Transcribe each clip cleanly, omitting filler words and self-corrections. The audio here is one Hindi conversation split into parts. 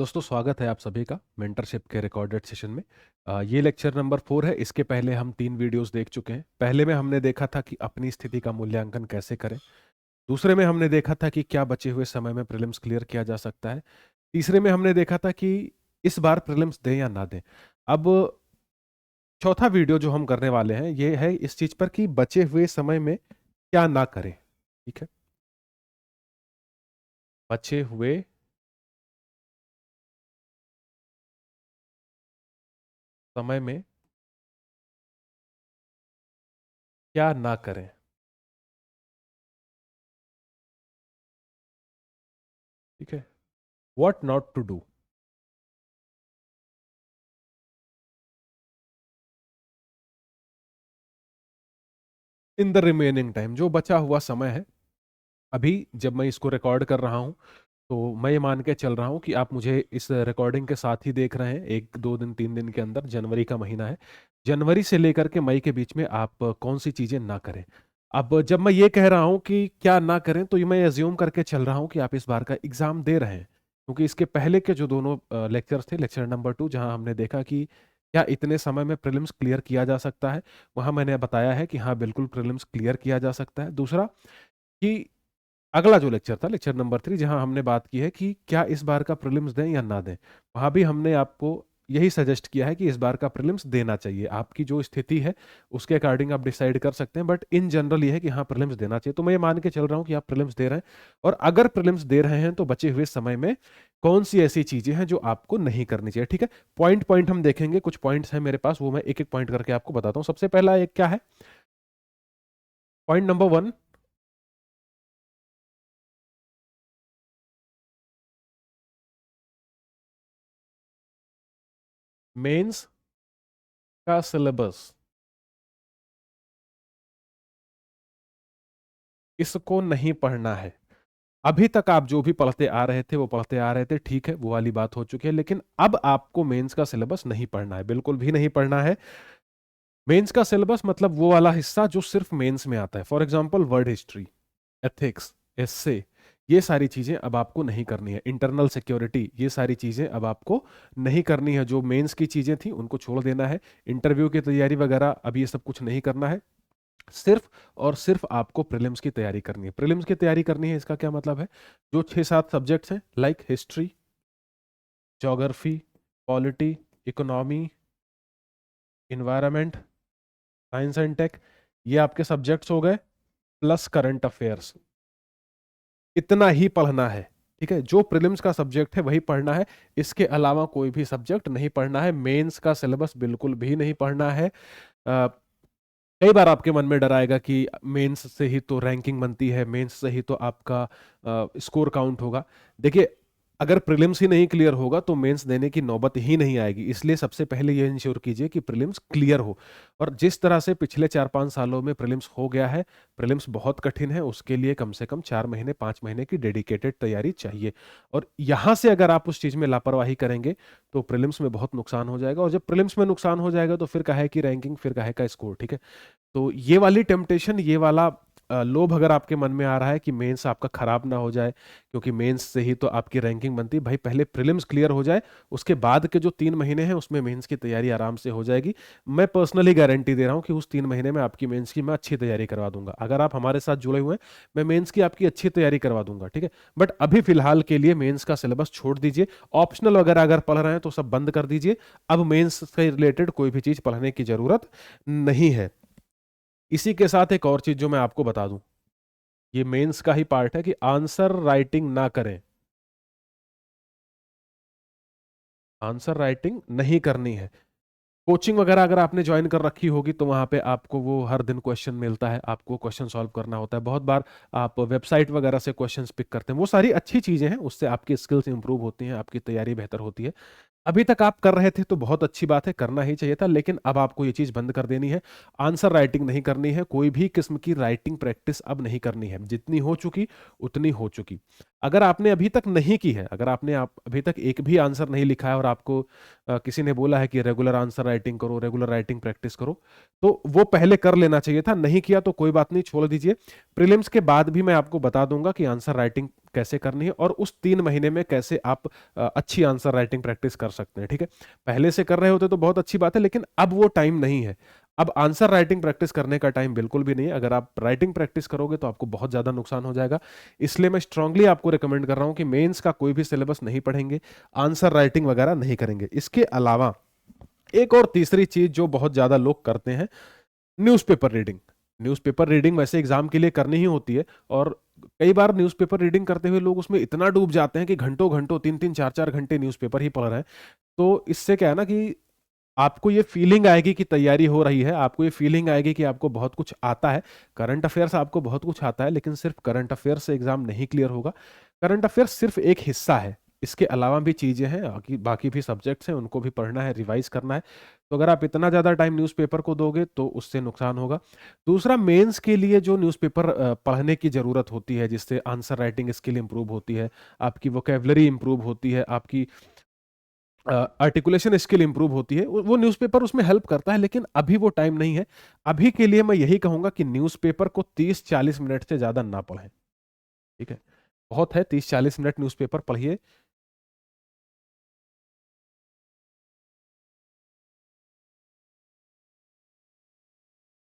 दोस्तों स्वागत है आप सभी का मेंटरशिप के रिकॉर्डेड सेशन में। ये लेक्चर नंबर 4 है। इसके पहले हम 3 वीडियोस देख चुके हैं। पहले में हमने देखा था कि अपनी स्थिति का मूल्यांकन कैसे करें। दूसरे में हमने देखा था कि क्या बचे हुए समय में प्रीलिम्स क्लियर किया जा सकता है। तीसरे में हमने देखा था कि इस बार प्रीलिम्स दें या ना दें। अब चौथा वीडियो जो हम करने वाले हैं ये है इस चीज पर कि बचे हुए समय में क्या ना करें। ठीक है, बचे हुए समय में क्या ना करें। ठीक है, what not to do in the remaining time. जो बचा हुआ समय है अभी जब मैं इसको रिकॉर्ड कर रहा हूँ, तो मैं ये मान के चल रहा हूँ कि आप मुझे इस रिकॉर्डिंग के साथ ही देख रहे हैं। 1 2 दिन 3 दिन के अंदर, जनवरी का महीना है, जनवरी से लेकर के मई के बीच में आप कौन सी चीज़ें ना करें। अब जब मैं ये कह रहा हूँ कि क्या ना करें, तो ये मैं एज्यूम करके चल रहा हूँ कि आप इस बार का एग्ज़ाम दे रहे हैं, क्योंकि इसके पहले के जो दोनों लेक्चर्स थे, लेक्चर नंबर 2 जहाँ हमने देखा कि क्या इतने समय में प्रीलिम्स क्लियर किया जा सकता है, वहाँ मैंने बताया है कि हाँ बिल्कुल प्रीलिम्स क्लियर किया जा सकता है। दूसरा कि अगला जो लेक्चर था, लेक्चर नंबर 3, जहां हमने बात की है कि क्या इस बार का प्रीलिम्स दें या ना दें, वहां भी हमने आपको यही सजेस्ट किया है कि इस बार का प्रीलिम्स देना चाहिए। आपकी जो स्थिति है उसके अकॉर्डिंग आप डिसाइड कर सकते हैं, बट इन जनरल ये है कि हाँ प्रीलिम्स देना चाहिए। तो मैं ये मान के चल रहा हूँ कि आप प्रीलिम्स दे रहे हैं, और अगर प्रीलिम्स दे रहे हैं तो बचे हुए समय में कौन सी ऐसी चीजें हैं जो आपको नहीं करनी चाहिए। ठीक है, पॉइंट पॉइंट हम देखेंगे। कुछ पॉइंट्स हैं मेरे पास, वो मैं एक एक पॉइंट करके आपको बताता हूँ। सबसे पहला एक क्या है, पॉइंट नंबर 1, मेंस का सिलेबस। इसको नहीं पढ़ना है। अभी तक आप जो भी पढ़ते आ रहे थे वो पढ़ते आ रहे थे, ठीक है, वो वाली बात हो चुकी है। लेकिन अब आपको मेंस का सिलेबस नहीं पढ़ना है, बिल्कुल भी नहीं पढ़ना है। मेंस का सिलेबस मतलब वो वाला हिस्सा जो सिर्फ मेंस में आता है। For example world history, ethics, essay, ये सारी चीजें अब आपको नहीं करनी है। इंटरनल सिक्योरिटी, ये सारी चीजें अब आपको नहीं करनी है। जो मेंस की चीजें थी उनको छोड़ देना है। इंटरव्यू की तैयारी वगैरह अब ये सब कुछ नहीं करना है। सिर्फ और सिर्फ आपको प्रीलिम्स की तैयारी करनी है। प्रीलिम्स की तैयारी करनी है, इसका क्या मतलब है, जो 6 7 सब्जेक्ट्स हैं, like history, geography, polity, economy, environment, science and tech, ये आपके सब्जेक्ट्स हो गए, प्लस करंट अफेयर्स। इतना ही पढ़ना है। ठीक है, जो प्रीलिम्स का सब्जेक्ट है वही पढ़ना है, इसके अलावा कोई भी सब्जेक्ट नहीं पढ़ना है। मेंस का सिलेबस बिल्कुल भी नहीं पढ़ना है। कई बार आपके मन में डर आएगा कि मेंस से ही तो रैंकिंग बनती है, मेंस से ही तो आपका स्कोर काउंट होगा। देखिए, अगर प्रीलिम्स ही नहीं क्लियर होगा तो मेंस देने की नौबत ही नहीं आएगी। इसलिए सबसे पहले ये इंश्योर कीजिए कि प्रीलिम्स क्लियर हो। और जिस तरह से पिछले 4 5 सालों में प्रीलिम्स हो गया है, प्रीलिम्स बहुत कठिन है, उसके लिए कम से कम 4 महीने 5 महीने की डेडिकेटेड तैयारी चाहिए। और यहाँ से अगर आप उस चीज़ में लापरवाही करेंगे तो प्रीलिम्स में बहुत नुकसान हो जाएगा, और जब प्रीलिम्स में नुकसान हो जाएगा तो फिर काहे की रैंकिंग, फिर काहे का स्कोर। ठीक है, तो ये वाली टेम्पटेशन, ये वाला लोभ अगर आपके मन में आ रहा है कि मेंस आपका खराब ना हो जाए, क्योंकि मेंस से ही तो आपकी रैंकिंग बनती है, भाई पहले प्रीलिम्स क्लियर हो जाए, उसके बाद के जो 3 महीने हैं उसमें मेंस की तैयारी आराम से हो जाएगी। मैं पर्सनली गारंटी दे रहा हूँ कि उस 3 महीने में आपकी मेंस की मैं अच्छी तैयारी करवा दूंगा। अगर आप हमारे साथ जुड़े हुए हैं, मैं मेंस की आपकी अच्छी तैयारी करवा दूंगा। ठीक है, बट अभी फिलहाल के लिए मेंस का सिलेबस छोड़ दीजिए। ऑप्शनल वगैरह अगर पढ़ रहे हैं तो सब बंद कर दीजिए। अब मेंस से रिलेटेड कोई भी चीज पढ़ने की जरूरत नहीं है। इसी के साथ एक और चीज जो मैं आपको बता दूं, ये मेंस का ही पार्ट है कि आंसर राइटिंग ना करें। आंसर राइटिंग नहीं करनी है। कोचिंग वगैरह अगर आपने ज्वाइन कर रखी होगी तो वहां पे आपको वो हर दिन क्वेश्चन मिलता है, आपको क्वेश्चन सॉल्व करना होता है। बहुत बार आप वेबसाइट वगैरह से क्वेश्चंस पिक करते हैं, वो सारी अच्छी चीजें हैं, उससे आपकी स्किल्स इंप्रूव होती हैं, आपकी तैयारी बेहतर होती है। अभी तक आप कर रहे थे तो बहुत अच्छी बात है, करना ही चाहिए था, लेकिन अब आपको ये चीज बंद कर देनी है। आंसर राइटिंग नहीं करनी है, कोई भी किस्म की राइटिंग प्रैक्टिस अब नहीं करनी है। जितनी हो चुकी उतनी हो चुकी। अगर आपने अभी तक नहीं की है, अगर आपने आप अभी तक एक भी आंसर नहीं लिखा है, और आपको किसी ने बोला है कि रेगुलर आंसर राइटिंग करो, रेगुलर राइटिंग प्रैक्टिस करो, तो वो पहले कर लेना चाहिए था। नहीं किया तो कोई बात नहीं, छोड़ दीजिए। प्रीलिम्स के बाद भी मैं आपको बता दूंगा कि आंसर राइटिंग कैसे करनी है और उस 3 महीने में कैसे आप अच्छी आंसर राइटिंग प्रैक्टिस कर सकते हैं। ठीक है, पहले से कर रहे होते तो बहुत अच्छी बात है, लेकिन अब वो टाइम नहीं है। अब आंसर राइटिंग प्रैक्टिस करने का टाइम बिल्कुल भी नहीं है। अगर आप राइटिंग प्रैक्टिस करोगे तो आपको बहुत ज्यादा नुकसान हो जाएगा। इसलिए मैं स्ट्रांगली आपको रिकमेंड कर रहा हूं कि मेंस का कोई भी सिलेबस नहीं पढ़ेंगे, आंसर राइटिंग वगैरह नहीं करेंगे। इसके अलावा एक और तीसरी चीज जो बहुत ज्यादा लोग करते हैं, न्यूज़पेपर रीडिंग। न्यूज़पेपर रीडिंग वैसे एग्जाम के लिए करनी ही होती है, और कई बार न्यूज़पेपर रीडिंग करते हुए लोग उसमें इतना डूब जाते हैं कि घंटों घंटों 3-3 4-4 घंटे न्यूज़पेपर ही पढ़ रहे हैं। तो इससे क्या है ना कि आपको ये फीलिंग आएगी कि तैयारी हो रही है, आपको ये फीलिंग आएगी कि आपको बहुत कुछ आता है। करंट अफेयर्स आपको बहुत कुछ आता है, लेकिन सिर्फ करंट अफेयर्स से एग्जाम नहीं क्लियर होगा। करंट अफेयर्स सिर्फ एक हिस्सा है, इसके अलावा भी चीजें हैं, बाकी बाकी भी सब्जेक्ट्स हैं, उनको भी पढ़ना है, रिवाइज करना है। तो अगर आप इतना ज्यादा टाइम न्यूज़पेपर को दोगे तो उससे नुकसान होगा। दूसरा, मेंस के लिए जो न्यूज़पेपर पढ़ने की जरूरत होती है, जिससे आंसर राइटिंग स्किल इंप्रूव होती है, आपकी वोकेबलरी इंप्रूव होती है, आपकी आर्टिकुलेशन स्किल इंप्रूव होती है, वो न्यूज़पेपर उसमें हेल्प करता है, लेकिन अभी वो टाइम नहीं है। अभी के लिए मैं यही कहूंगा कि न्यूज़पेपर को 30-40 मिनट से ज्यादा ना पढ़ें। ठीक है, बहुत है, 30-40 मिनट न्यूज़पेपर पढ़िए।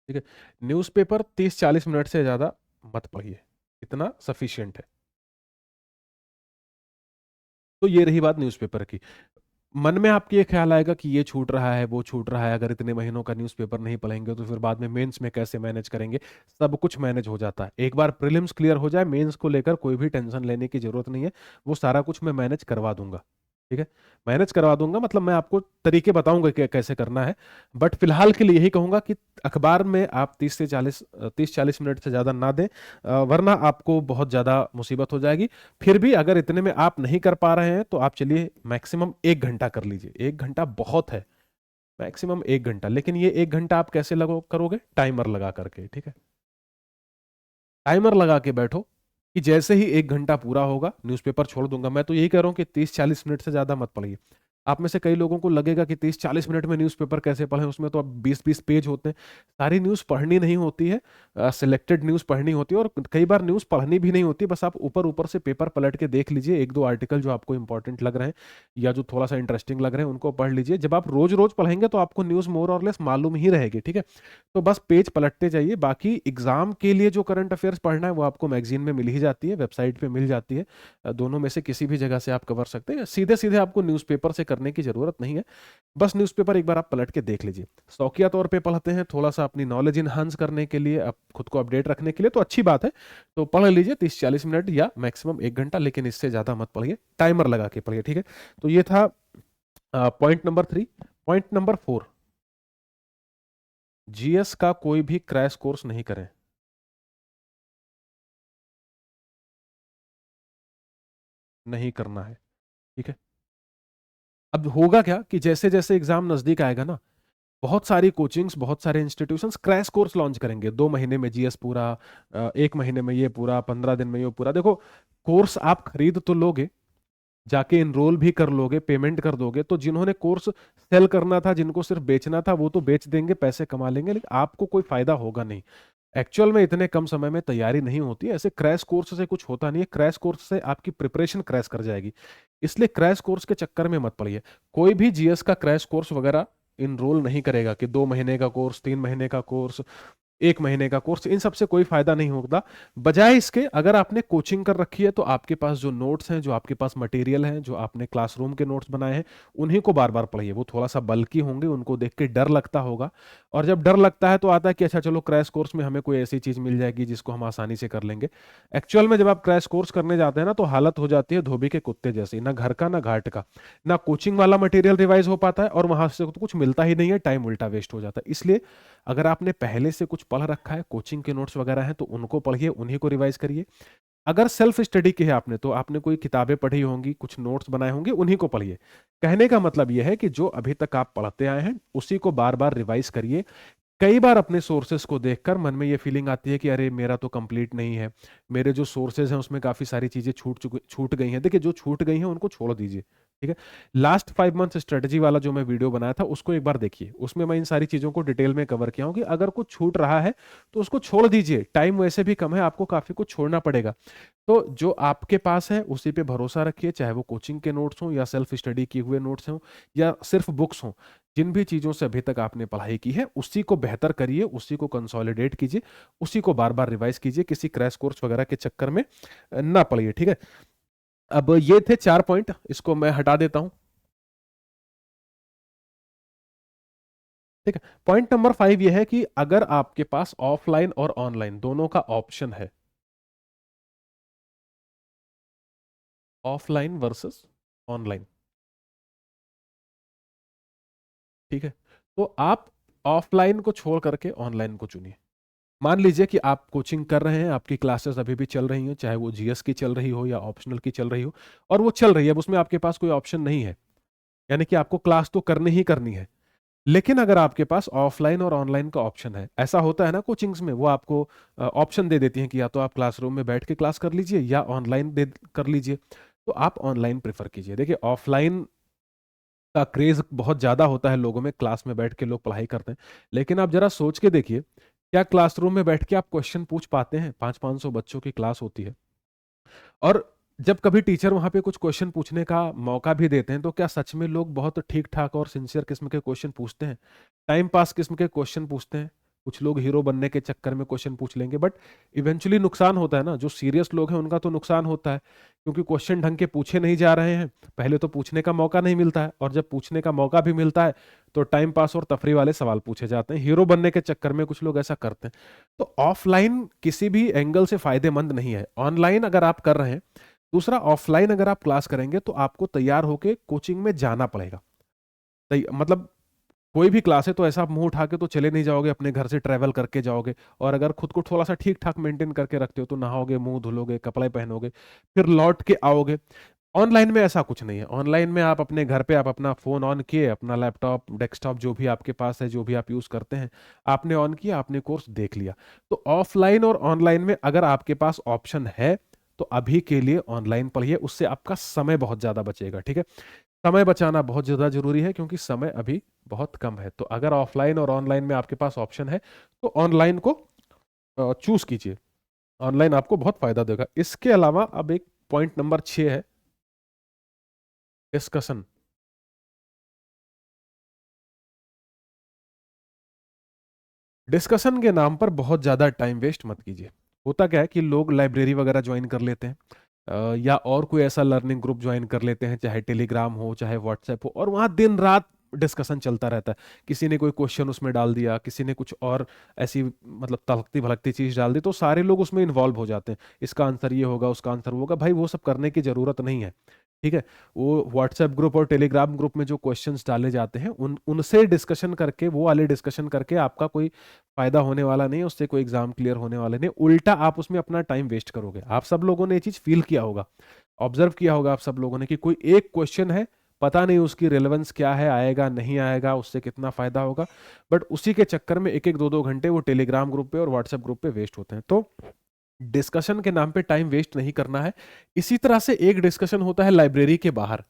ठीक है, न्यूज़पेपर 30-40 मिनट से ज्यादा मत पढ़िए, इतना सफिशियंट है। तो ये रही बात न्यूज़पेपर की। मन में आपके ये ख्याल आएगा कि ये छूट रहा है, वो छूट रहा है, अगर इतने महीनों का न्यूज़पेपर नहीं पढ़ेंगे तो फिर बाद में मेंस में कैसे मैनेज करेंगे। सब कुछ मैनेज हो जाता है, एक बार प्रीलिम्स क्लियर हो जाए, मेंस को लेकर कोई भी टेंशन लेने की जरूरत नहीं है। वो सारा कुछ मैं मैनेज करवा दूंगा। ठीक है, मैनेज करवा दूंगा, मतलब मैं आपको तरीके बताऊंगा कि कैसे करना है। बट फिलहाल के लिए यही कहूंगा कि अखबार में आप 30 40 मिनट से ज्यादा ना दें, वरना आपको बहुत ज्यादा मुसीबत हो जाएगी। फिर भी अगर इतने में आप नहीं कर पा रहे हैं तो आप चलिए मैक्सिमम 1 घंटा कर लीजिए, 1 घंटा बहुत है, मैक्सिमम 1 घंटा। लेकिन ये 1 घंटा आप कैसे लगो करोगे, टाइमर लगा करके। ठीक है, टाइमर लगा के बैठो कि जैसे ही 1 घंटा पूरा होगा न्यूज़पेपर छोड़ दूंगा। मैं तो यही कह रहा हूँ कि 30-40 मिनट से ज्यादा मत पढ़िए। आप में से कई लोगों को लगेगा कि 30-40 मिनट में न्यूज़पेपर कैसे पढ़ें, उसमें तो अब 20-20 पेज होते हैं। सारी न्यूज़ पढ़नी नहीं होती है, सिलेक्टेड न्यूज़ पढ़नी होती है, और कई बार न्यूज़ पढ़नी भी नहीं होती, बस आप ऊपर ऊपर से पेपर पलट के देख लीजिए, एक दो आर्टिकल जो आपको इंपॉर्टेंट लग रहे हैं या जो थोड़ा सा इंटरेस्टिंग लग रहे हैं उनको पढ़ लीजिए। जब आप रोज रोज पढ़ेंगे तो आपको न्यूज़ मोर और लेस मालूम ही रहेगी। ठीक है, तो बस पेज पलटते जाइए। बाकी एग्जाम के लिए जो करंट अफेयर्स पढ़ना है वो आपको मैगजीन में मिल ही जाती है, वेबसाइट पे मिल जाती है। दोनों में से किसी भी जगह से आप कवर सकते हैं, सीधे सीधे आपको न्यूज़पेपर से करने की जरूरत नहीं है। बस न्यूज़पेपर एक बार आप पलट के देख लीजिए। शौकिया तौर पे पढ़ते हैं, थोड़ा सा अपनी नॉलेज इनहांस करने के लिए, आप खुद को अपडेट रखने के लिए, तो अच्छी बात है। तो पढ़ लीजिए 30-40 मिनट या मैक्सिमम 1 घंटा, लेकिन इससे ज्यादा मत पढ़िए, टाइमर लगा के पढ़िए। ठीक है, तो ये था point number 3। Point number 4, GS का कोई भी क्रैश कोर्स नहीं करें। नहीं करना है। ठीक है, अब होगा क्या कि जैसे जैसे एग्जाम नजदीक आएगा ना, बहुत सारी कोचिंग्स, बहुत सारे इंस्टीट्यूशंस क्रैश कोर्स लॉन्च करेंगे। 2 महीने में जीएस पूरा, 1 महीने में ये पूरा, 15 दिन में ये पूरा। देखो, कोर्स आप खरीद तो लोगे, जाके इनरोल भी कर लोगे, पेमेंट कर दोगे, तो जिन्होंने कोर्स सेल करना था, जिनको सिर्फ बेचना था, वो तो बेच देंगे, पैसे कमा लेंगे, लेकिन आपको कोई फायदा होगा नहीं। एक्चुअल में इतने कम समय में तैयारी नहीं होती है, ऐसे क्रैश कोर्स से कुछ होता नहीं है। क्रैश कोर्स से आपकी प्रिपरेशन क्रैश कर जाएगी, इसलिए क्रैश कोर्स के चक्कर में मत पड़िए। कोई भी जीएस का क्रैश कोर्स वगैरह इनरोल नहीं करेगा कि 2 महीने का कोर्स, 3 महीने का कोर्स, 1 महीने का कोर्स, इन सबसे कोई फायदा नहीं होगा। बजाय इसके, अगर आपने कोचिंग कर रखी है तो आपके पास जो नोट्स हैं, जो आपके पास मटेरियल हैं, जो आपने क्लासरूम के नोट्स बनाए हैं, उन्हीं को बार बार पढ़िए। वो थोड़ा सा बल्कि होंगे, उनको देख के डर लगता होगा, और जब डर लगता है तो आता है कि अच्छा चलो क्रैश कोर्स में हमें कोई ऐसी चीज मिल जाएगी जिसको हम आसानी से कर लेंगे। एक्चुअल में जब आप क्रैश कोर्स करने जाते हैं ना, तो हालत हो जाती है धोबी के कुत्ते जैसी, ना घर का ना घाट का। ना कोचिंग वाला मटेरियल रिवाइज हो पाता है, और वहां से तो कुछ मिलता ही नहीं है, टाइम उल्टा वेस्ट हो जाता है। इसलिए अगर आपने पहले से कुछ पढ़ रखा है, कोचिंग के नोट्स वगैरह हैं, तो उनको पढ़िए, उन्हीं को रिवाइज करिए। अगर सेल्फ स्टडी की है आपने, तो आपने कोई किताबें पढ़ी होंगी, कुछ नोट्स बनाए होंगे, उन्हीं को पढ़िए। कहने का मतलब यह है कि जो अभी तक आप पढ़ते आए हैं उसी को बार बार रिवाइज करिए। कई बार अपने सोर्सेस को देखकर मन में ये फीलिंग आती है कि अरे मेरा तो कंप्लीट नहीं है, मेरे जो सोर्सेज हैं उसमें काफी सारी चीजें छूट गई हैं। देखिए, जो छूट गई हैं उनको छोड़ दीजिए, ठीक है। लास्ट 5 मंथ स्ट्रेटजी वाला जो मैं वीडियो बनाया था उसको एक बार देखिए, उसमें मैं इन सारी चीजों को डिटेल में कवर किया हूं कि अगर कुछ छूट रहा है तो उसको छोड़ दीजिए, टाइम वैसे भी कम है, आपको काफी कुछ छोड़ना पड़ेगा। तो जो आपके पास है उसी पे भरोसा रखिए, चाहे वो कोचिंग के नोट्स हों या सेल्फ स्टडी किए हुए नोट्स हों या सिर्फ बुक्स हों। जिन भी चीजों से अभी तक आपने पढ़ाई की है उसी को बेहतर करिए, उसी को कंसोलिडेट कीजिए, उसी को बार बार रिवाइज कीजिए, किसी क्रैश कोर्स वगैरह के चक्कर में ना पड़िए। ठीक है। अब ये थे 4 पॉइंट, इसको मैं हटा देता हूं। ठीक है। पॉइंट नंबर 5 ये है कि अगर आपके पास ऑफलाइन और ऑनलाइन दोनों का ऑप्शन है, ऑफलाइन वर्सेस ऑनलाइन, ठीक है, तो आप ऑफलाइन को छोड़ करके ऑनलाइन को चुनिए। मान लीजिए कि आप कोचिंग कर रहे हैं, आपकी क्लासेस अभी भी चल रही हैं, चाहे वो जीएस की चल रही हो या ऑप्शनल की चल रही हो, और वो चल रही है, अब उसमें आपके पास कोई ऑप्शन नहीं है, यानी कि आपको क्लास तो करनी ही करनी है। लेकिन अगर आपके पास ऑफलाइन और ऑनलाइन का ऑप्शन है, ऐसा होता है ना कोचिंग्स में, वो आपको ऑप्शन दे देती हैं कि या तो आप क्लासरूम में बैठ के क्लास कर लीजिए या ऑनलाइन दे कर लीजिए, तो आप ऑनलाइन प्रेफर कीजिए। देखिए ऑफलाइन का क्रेज बहुत ज्यादा होता है लोगों में, क्लास में बैठ के लोग पढ़ाई करते हैं, लेकिन आप जरा सोच के देखिए, क्या क्लासरूम में बैठ के आप क्वेश्चन पूछ पाते हैं? 500-500 बच्चों की क्लास होती है, और जब कभी टीचर वहां पे कुछ क्वेश्चन पूछने का मौका भी देते हैं तो क्या सच में लोग बहुत ठीक ठाक और सिंसियर किस्म के क्वेश्चन पूछते हैं? टाइम पास किस्म के क्वेश्चन पूछते हैं? कुछ लोग हीरो बनने के चक्कर में क्वेश्चन पूछ लेंगे, बट इवेंचुअली नुकसान होता है ना, जो सीरियस लोग हैं उनका तो नुकसान होता है, क्योंकि क्वेश्चन ढंग के पूछे नहीं जा रहे हैं, पहले तो पूछने का मौका नहीं मिलता है, और जब पूछने का मौका भी मिलता है तो टाइम पास और तफरी वाले सवाल पूछे जाते हैं, हीरो बनने के चक्कर में कुछ लोग ऐसा करते हैं। तो ऑफलाइन किसी भी एंगल से फायदेमंद नहीं है। ऑनलाइन अगर आप कर रहे हैं, दूसरा ऑफलाइन अगर आप क्लास करेंगे तो आपको तैयार होके कोचिंग में जाना पड़ेगा। मतलब कोई भी क्लास है तो ऐसा आप मुंह उठा के तो चले नहीं जाओगे, अपने घर से ट्रैवल करके जाओगे, और अगर खुद को थोड़ा सा ठीक ठाक मेंटेन करके रखते हो तो नहाओगे, मुंह धुलोगे, कपड़े पहनोगे, फिर लौट के आओगे। ऑनलाइन में ऐसा कुछ नहीं है। ऑनलाइन में आप अपने घर पे आप अपना फोन ऑन किए, अपना लैपटॉप डेस्कटॉप जो भी आपके पास है, जो भी आप यूज करते हैं, आपने ऑन किया, आपने कोर्स देख लिया। तो ऑफलाइन और ऑनलाइन में अगर आपके पास ऑप्शन है तो अभी के लिए ऑनलाइन पढ़िए, उससे आपका समय बहुत ज्यादा बचेगा। ठीक है। समय बचाना बहुत ज्यादा जरूरी है क्योंकि समय अभी बहुत कम है। तो अगर ऑफलाइन और ऑनलाइन में आपके पास ऑप्शन है तो ऑनलाइन को चूज कीजिए, ऑनलाइन आपको बहुत फायदा देगा। इसके अलावा अब एक पॉइंट नंबर 6 है, डिस्कशन। डिस्कशन के नाम पर बहुत ज़्यादा टाइम वेस्ट मत कीजिए। होता क्या है कि लोग लाइब्रेरी वगैरह ज्वाइन कर लेते हैं, या और कोई ऐसा लर्निंग ग्रुप ज्वाइन कर लेते हैं, चाहे टेलीग्राम हो चाहे व्हाट्सएप हो, और वहाँ दिन रात डिस्कशन चलता रहता है। किसी ने कोई क्वेश्चन उसमें डाल दिया, किसी ने कुछ और ऐसी मतलब तलकती भलकती चीज़ डाल दी, तो सारे लोग उसमें इन्वॉल्व हो जाते हैं, इसका आंसर ये होगा, उसका आंसर वो होगा। भाई वो सब करने की ज़रूरत नहीं है। ठीक है। वो व्हाट्सएप ग्रुप और टेलीग्राम ग्रुप में जो क्वेश्चंस डाले जाते हैं उनसे डिस्कशन करके, वो वाले डिस्कशन करके आपका कोई फायदा होने वाला नहीं है, उससे कोई एग्जाम क्लियर होने वाला नहीं, उल्टा आप उसमें अपना टाइम वेस्ट करोगे। आप सब लोगों ने ये चीज फील किया होगा, ऑब्जर्व किया होगा आप सब लोगों ने, कि कोई एक क्वेश्चन है, पता नहीं उसकी रेलेवेंस क्या है, आएगा नहीं आएगा, उससे कितना फायदा होगा, बट उसी के चक्कर में एक एक दो दो घंटे वो टेलीग्राम ग्रुप पे और व्हाट्सएप ग्रुप पे वेस्ट होते हैं। तो डिस्कशन के नाम पे टाइम वेस्ट नहीं करना है। इसी तरह से एक डिस्कशन होता है लाइब्रेरी के बाहर।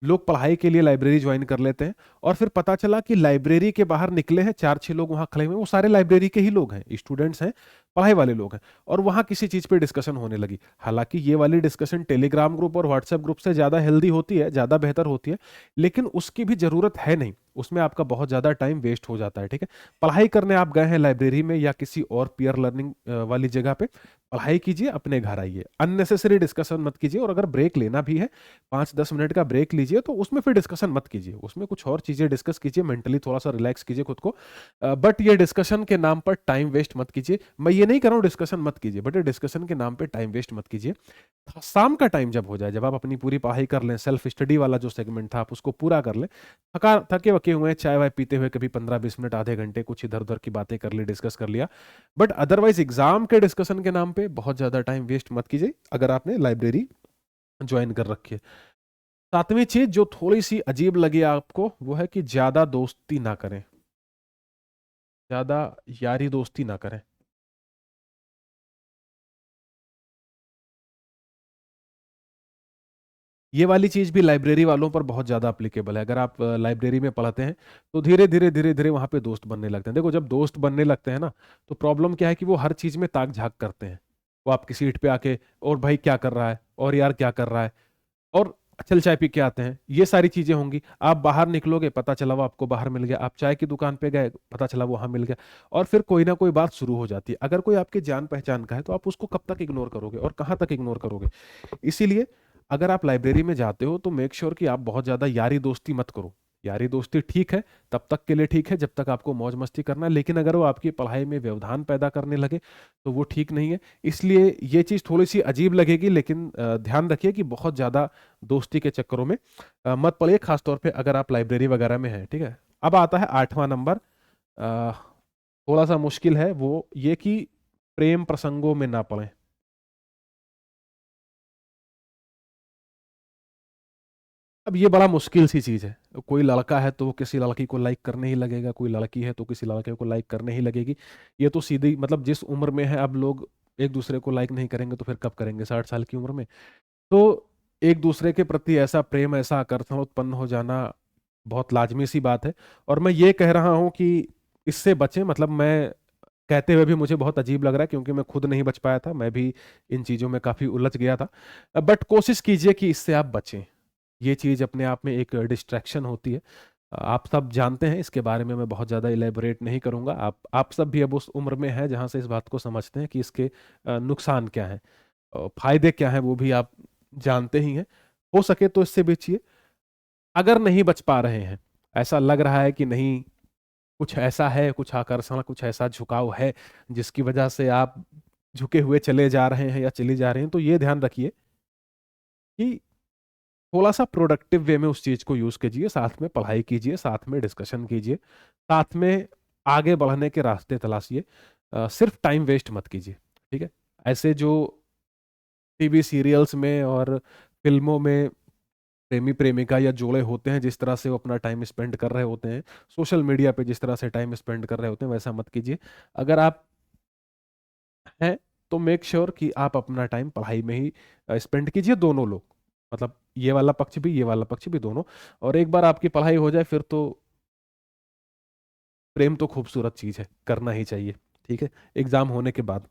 लोग पढ़ाई के लिए लाइब्रेरी ज्वाइन कर लेते हैं, और फिर पता चला कि लाइब्रेरी के बाहर निकले हैं 4-6 लोग वहां खड़े हुए हैं, वो सारे लाइब्रेरी के ही लोग हैं, स्टूडेंट्स हैं, पढ़ाई वाले लोग हैं, और वहां किसी चीज पे डिस्कशन होने लगी। हालांकि ये वाली डिस्कशन टेलीग्राम ग्रुप और व्हाट्सएप ग्रुप से ज्यादा हेल्दी होती है, ज्यादा बेहतर होती है, लेकिन उसकी भी जरूरत है नहीं, उसमें आपका बहुत ज्यादा टाइम वेस्ट हो जाता है। ठीक है। पढ़ाई करने आप गए हैं लाइब्रेरी में या किसी और पीयर लर्निंग वाली जगह पे, पढ़ाई कीजिए, अपने घर आइए, अननेसेसरी डिस्कशन मत कीजिए। और अगर ब्रेक लेना भी है, 5-10 मिनट का ब्रेक लीजिए, तो उसमें फिर डिस्कशन मत कीजिए, उसमें कुछ और चीजें डिस्कस कीजिए, मेंटली थोड़ा सा रिलैक्स कीजिए खुद को। बट ये डिस्कशन के नाम पर टाइम वेस्ट मत कीजिए। मैं ये नहीं कर रहा हूँ डिस्कशन मत कीजिए, बट ये डिस्कशन के नाम पे टाइम वेस्ट मत कीजिए। शाम का टाइम जब हो जाए, जब आप अपनी पूरी पढ़ाई कर लें, सेल्फ स्टडी वाला जो सेगमेंट था आप उसको पूरा कर लें, थके वके हुए हैं, चाय वाय पीते हुए, कभी 15-20 मिनट आधे घंटे कुछ इधर उधर की बातें कर ली, डिस्कस कर लिया, बट अदरवाइज एग्जाम के डिस्कशन के नाम पे बहुत ज्यादा टाइम वेस्ट मत कीजिए अगर आपने लाइब्रेरी ज्वाइन कर रखी है। 7वीं चीज जो थोड़ी सी अजीब लगी आपको, वो है कि ज्यादा दोस्ती ना करें, ज्यादा यारी दोस्ती ना करें। ये वाली चीज़ भी लाइब्रेरी वालों पर बहुत ज़्यादा अप्लीकेबल है। अगर आप लाइब्रेरी में पढ़ते हैं तो धीरे धीरे धीरे धीरे वहाँ पे दोस्त बनने लगते हैं। देखो जब दोस्त बनने लगते हैं ना, तो प्रॉब्लम क्या है कि वो हर चीज़ में ताक झांक करते हैं। वो आपकी सीट पे आके, और भाई क्या कर रहा है, और यार क्या कर रहा है, और चल चाय पी के आते हैं, ये सारी चीजें होंगी। आप बाहर निकलोगे, पता चला वो आपको बाहर मिल गया, आप चाय की दुकान पे गए, पता चला वो वहां मिल गया, और फिर कोई ना कोई बात शुरू हो जाती है। अगर कोई आपके जान पहचान का है तो आप उसको कब तक इग्नोर करोगे और कहाँ तक इग्नोर करोगे। इसीलिए अगर आप लाइब्रेरी में जाते हो तो मेक श्योर कि आप बहुत ज्यादा यारी दोस्ती मत करो। यारी दोस्ती ठीक है, तब तक के लिए ठीक है जब तक आपको मौज मस्ती करना है, लेकिन अगर वो आपकी पढ़ाई में व्यवधान पैदा करने लगे तो वो ठीक नहीं है। इसलिए ये चीज़ थोड़ी सी अजीब लगेगी, लेकिन ध्यान रखिए कि बहुत ज़्यादा दोस्ती के चक्करों में मत पड़िए, खासतौर पे अगर आप लाइब्रेरी वगैरह में हैं, ठीक है। अब आता है 8वां नंबर। अ, थोड़ा सा मुश्किल है, वो ये कि प्रेम प्रसंगों में ना पड़ें। अब ये बड़ा मुश्किल सी चीज़ है। कोई लड़का है तो वो किसी लड़की को लाइक करने ही लगेगा, कोई लड़की है तो किसी लड़के को लाइक करने ही लगेगी। ये तो सीधी मतलब जिस उम्र में है अब लोग एक दूसरे को लाइक नहीं करेंगे तो फिर कब करेंगे, 60 साल की उम्र में। तो एक दूसरे के प्रति ऐसा प्रेम, ऐसा आकर्षण उत्पन्न हो जाना बहुत लाजमी सी बात है। और मैं ये कह रहा हूँ कि इससे बचें। मतलब मैं कहते हुए भी मुझे बहुत अजीब लग रहा है, क्योंकि मैं खुद नहीं बच पाया था, मैं भी इन चीज़ों में काफ़ी उलझ गया था। बट कोशिश कीजिए कि इससे आप बचें। ये चीज़ अपने आप में एक डिस्ट्रैक्शन होती है। आप सब जानते हैं, इसके बारे में मैं बहुत ज़्यादा इलेबोरेट नहीं करूंगा। आप सब भी अब उस उम्र में हैं जहां से इस बात को समझते हैं कि इसके नुकसान क्या हैं, फायदे क्या हैं, वो भी आप जानते ही हैं। हो सके तो इससे बचिए। अगर नहीं बच पा रहे हैं, ऐसा लग रहा है कि नहीं, कुछ ऐसा है, कुछ आकर्षण, कुछ ऐसा झुकाव है जिसकी वजह से आप झुके हुए चले जा रहे हैं या चली जा रही हैं, तो ये ध्यान रखिए कि थोड़ा सा प्रोडक्टिव वे में उस चीज को यूज कीजिए, साथ में पढ़ाई कीजिए, साथ में डिस्कशन कीजिए, साथ में आगे बढ़ने के रास्ते तलाशिए। सिर्फ टाइम वेस्ट मत कीजिए, ठीक है। ऐसे जो टीवी सीरियल्स में और फिल्मों में प्रेमी प्रेमिका या जोड़े होते हैं, जिस तरह से वो अपना टाइम स्पेंड कर रहे होते हैं, सोशल मीडिया पे जिस तरह से टाइम स्पेंड कर रहे होते हैं, वैसा मत कीजिए। अगर आप हैं तो मेक श्योर कि आप अपना टाइम पढ़ाई में ही स्पेंड कीजिए, दोनों लोग। मतलब ये वाला पक्ष भी, ये वाला पक्ष भी, दोनों। और एक बार आपकी पढ़ाई हो जाए फिर तो प्रेम तो खूबसूरत चीज है, करना ही चाहिए, ठीक है, एग्जाम होने के बाद।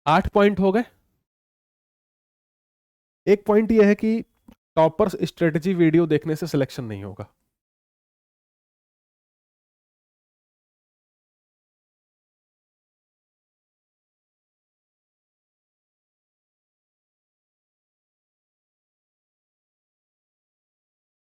8 पॉइंट हो गए। एक पॉइंट ये है कि टॉपर्स स्ट्रेटजी वीडियो देखने से सिलेक्शन नहीं होगा।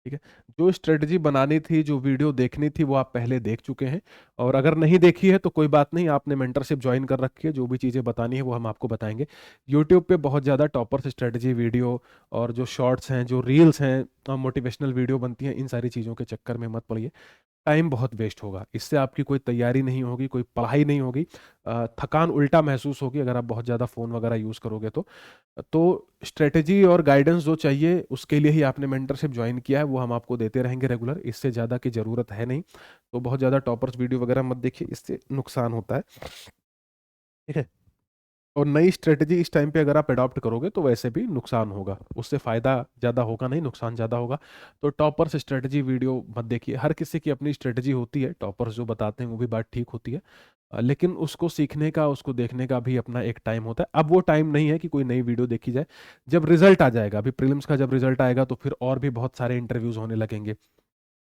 ठीक है, जो स्ट्रेटजी बनानी थी, जो वीडियो देखनी थी, वो आप पहले देख चुके हैं। और अगर नहीं देखी है तो कोई बात नहीं, आपने मेंटरशिप ज्वाइन कर रखी है, जो भी चीज़ें बतानी है वो हम आपको बताएंगे। यूट्यूब पे बहुत ज़्यादा टॉपर्स स्ट्रेटजी वीडियो और जो शॉर्ट्स हैं, जो रील्स हैं, मोटिवेशनल वीडियो बनती हैं, इन सारी चीज़ों के चक्कर में मत पड़िए। टाइम बहुत वेस्ट होगा, इससे आपकी कोई तैयारी नहीं होगी, कोई पढ़ाई नहीं होगी। थकान उल्टा महसूस होगी अगर आप बहुत ज़्यादा फ़ोन वगैरह यूज़ करोगे तो स्ट्रेटजी और गाइडेंस जो चाहिए उसके लिए ही आपने मेंटरशिप ज्वाइन किया है, वो हम आपको देते रहेंगे रेगुलर। इससे ज़्यादा की ज़रूरत है नहीं। तो बहुत ज़्यादा टॉपर्स वीडियो वगैरह मत देखिए, इससे नुकसान होता है, ठीक है। और नई स्ट्रेटजी इस टाइम पे अगर आप अडॉप्ट करोगे तो वैसे भी नुकसान होगा, उससे फायदा ज्यादा होगा नहीं, नुकसान ज्यादा होगा। तो टॉपर्स स्ट्रेटजी वीडियो मत देखिए। हर किसी की अपनी स्ट्रेटजी होती है, टॉपर्स जो बताते हैं वो भी बात ठीक होती है। लेकिन उसको सीखने का, उसको देखने का भी अपना एक टाइम होता है। अब वो टाइम नहीं है कि कोई नई वीडियो देखी जाए। जब रिजल्ट आ जाएगा, अभी प्रीलिम्स का जब रिजल्ट आएगा तो फिर और भी बहुत सारे इंटरव्यूज होने लगेंगे।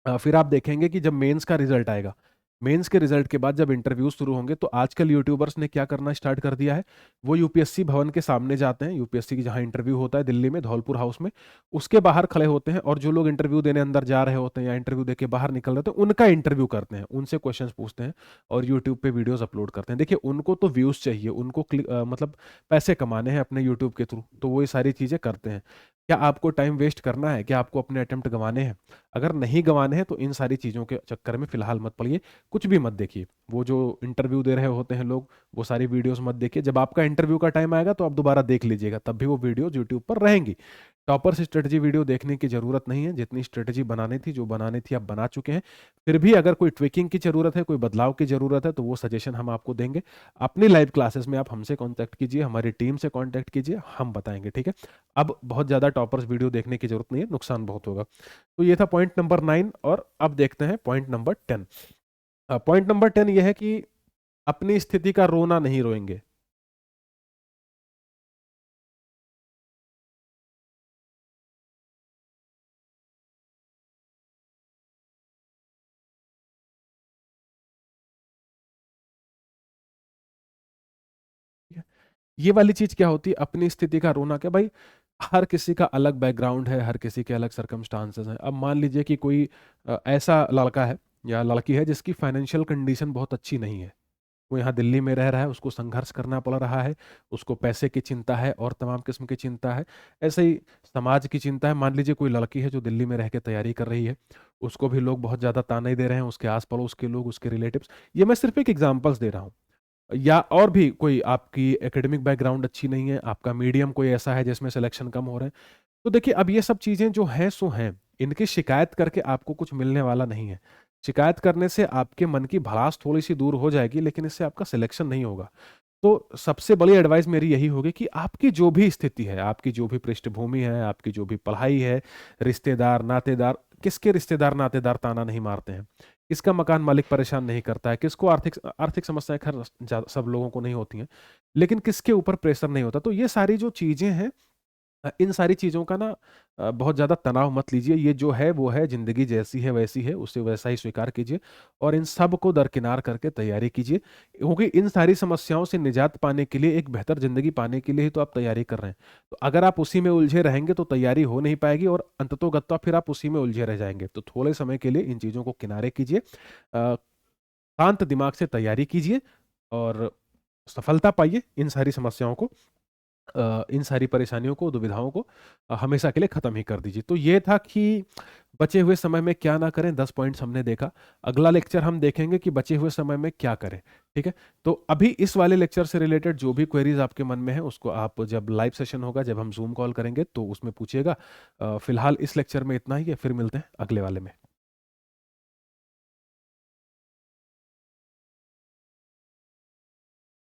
फिर आप देखेंगे कि जब मेंस का रिजल्ट आएगा, मेंस के रिजल्ट के बाद जब इंटरव्यू शुरू होंगे, तो आजकल यूट्यूबर्स ने क्या करना स्टार्ट कर दिया है, वो यूपीएससी भवन के सामने जाते हैं, यूपीएससी की जहां इंटरव्यू होता है दिल्ली में धौलपुर हाउस में, उसके बाहर खड़े होते हैं, और जो लोग इंटरव्यू देने अंदर जा रहे होते हैं या इंटरव्यू देके बाहर निकल रहे होते हैं, उनका इंटरव्यू करते हैं, उनसे क्वेश्चंस पूछते हैं और यूट्यूब पे वीडियोस अपलोड करते हैं। देखिए उनको तो व्यूज चाहिए, उनको मतलब पैसे कमाने हैं अपने यूट्यूब के थ्रू, तो वो ये सारी चीजें करते हैं। क्या आपको टाइम वेस्ट करना है, क्या आपको अपने अटेम्प्ट गंवाने हैं? अगर नहीं गंवाने हैं तो इन सारी चीज़ों के चक्कर में फिलहाल मत पड़िए, कुछ भी मत देखिए। वो जो इंटरव्यू दे रहे होते हैं लोग, वो सारी वीडियोस मत देखिए। जब आपका इंटरव्यू का टाइम आएगा तो आप दोबारा देख लीजिएगा, तब भी वो वीडियोस यूट्यूब पर रहेंगी। टॉपर स्ट्रेटजी वीडियो देखने की जरूरत नहीं है, जितनी स्ट्रेटजी बनानी थी, जो बनानी थी, अब बना चुके हैं। फिर भी अगर कोई ट्विकिंग की जरूरत है, कोई बदलाव की जरूरत है, तो वो सजेशन हम आपको देंगे। अपनी लाइव क्लासेस में आप हमसे कांटेक्ट कीजिए, हमारी टीम से कांटेक्ट कीजिए, हम बताएंगे, ठीक है। अब बहुत ज्यादा टॉपर्स वीडियो देखने की जरूरत नहीं है, नुकसान बहुत होगा। तो ये था पॉइंट नंबर 9, और अब देखते हैं पॉइंट नंबर 10। पॉइंट नंबर 10 ये है कि अपनी स्थिति का रोना नहीं रोएंगे। ये वाली चीज क्या होती है, अपनी स्थिति का रोना? क्या भाई, हर किसी का अलग बैकग्राउंड है, हर किसी के अलग सर्कमस्टांसेस हैं। अब मान लीजिए कि कोई ऐसा लड़का है या लड़की है जिसकी फाइनेंशियल कंडीशन बहुत अच्छी नहीं है, वो यहाँ दिल्ली में रह रहा है, उसको संघर्ष करना पड़ रहा है, उसको पैसे की चिंता है और तमाम किस्म की चिंता है, ऐसे ही समाज की चिंता है। मान लीजिए कोई लड़की है जो दिल्ली में रह के तैयारी कर रही है, उसको भी लोग बहुत ज़्यादा ताने दे रहे हैं, उसके आस पड़ोस के लोग, उसके रिलेटिव्स। ये मैं सिर्फ एक एग्जांपल्स दे रहा हूँ। या और भी कोई आपकी एकेडमिक बैकग्राउंड अच्छी नहीं है, आपका मीडियम कोई ऐसा है जिसमें सिलेक्शन कम हो रहे हैं। तो देखिए, अब ये सब चीज़ें जो हैं सो हैं, इनकी शिकायत करके आपको कुछ मिलने वाला नहीं है। शिकायत करने से आपके मन की भड़ास थोड़ी सी दूर हो जाएगी, लेकिन इससे आपका सिलेक्शन नहीं होगा। तो सबसे बड़ी एडवाइस मेरी यही होगी कि आपकी जो भी स्थिति है, आपकी जो भी पृष्ठभूमि है, आपकी जो भी पढ़ाई है, रिश्तेदार नातेदार, किसके रिश्तेदार नातेदार ताना नहीं मारते हैं, किसका मकान मालिक परेशान नहीं करता है, किसको आर्थिक आर्थिक समस्याएं खैर सब लोगों को नहीं होती हैं, लेकिन किसके ऊपर प्रेशर नहीं होता। तो ये सारी जो चीजें हैं, इन सारी चीज़ों का ना बहुत ज़्यादा तनाव मत लीजिए। ये जो है वो है, ज़िंदगी जैसी है वैसी है, उसे वैसा ही स्वीकार कीजिए और इन सब को दरकिनार करके तैयारी कीजिए, क्योंकि इन सारी समस्याओं से निजात पाने के लिए, एक बेहतर ज़िंदगी पाने के लिए ही तो आप तैयारी कर रहे हैं। तो अगर आप उसी में उलझे रहेंगे तो तैयारी हो नहीं पाएगी और अंततोगत्वा फिर आप उसी में उलझे रह जाएंगे। तो थोड़े समय के लिए इन चीज़ों को किनारे कीजिए, शांत दिमाग से तैयारी कीजिए और सफलता पाइए। इन सारी समस्याओं को, इन सारी परेशानियों को, दुविधाओं को हमेशा के लिए खत्म ही कर दीजिए। तो ये था कि बचे हुए समय में क्या ना करें, 10 पॉइंट्स हमने देखा। अगला लेक्चर हम देखेंगे कि बचे हुए समय में क्या करें, ठीक है। तो अभी इस वाले लेक्चर से रिलेटेड जो भी क्वेरीज आपके मन में है, उसको आप जब लाइव सेशन होगा, जब हम जूम कॉल करेंगे तो उसमें पूछिएगा। फिलहाल इस लेक्चर में इतना ही है, फिर मिलते हैं अगले वाले में।